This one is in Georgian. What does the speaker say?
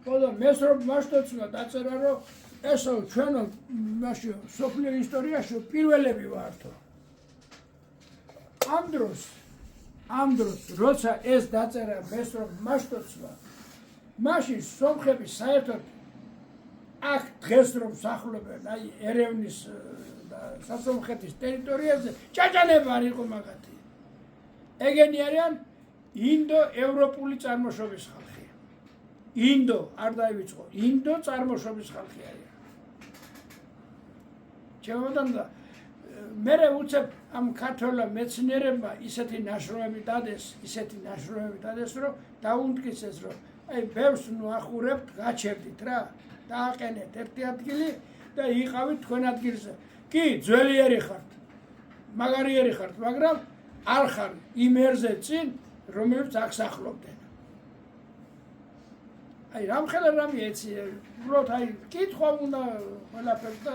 ყველა მესრობ მასშტაბსა დაწერა რომ ესო ჩვენო მაშინ სოფლიო ისტორიაში პირველები ვართო. ამ დროს როცა ეს დაწერა მესრობ მასშტაბსა მაშინ სომხები საერთოდ აქ დღეს რომ სახლობენ აი ერევნის და სასომხეთის ტერიტორიაზე ჭაჭანება არ იყო მაგათი. ეგენი არიან ინდო-ევროპული წარმოშობის ხალხი. ინდო არ დაივიწყო, ინდო წარმოშობის ხალხი არიან. ჩემოდან და მე უცებ ამ ქართველ მეცნიერებმა ისეთი ნაშრომები დადეს, რომ დაუნტკიცეს, რომ აი ბევრს ნუ ახურებთ, გაჩერდით რა, დააყენეთ ერთი ადგილი და იყავით თქვენ ადგილზე. კი, ძველიერი ხართ, მაგარიერი ხართ, მაგრამ არ ხარ იმ ერზე წინ, რომელიც აქ სახლობდნენ. აი რამხელა რამე ეცი, უბრალოდ აი კითხვა უნდა ყველაფერს და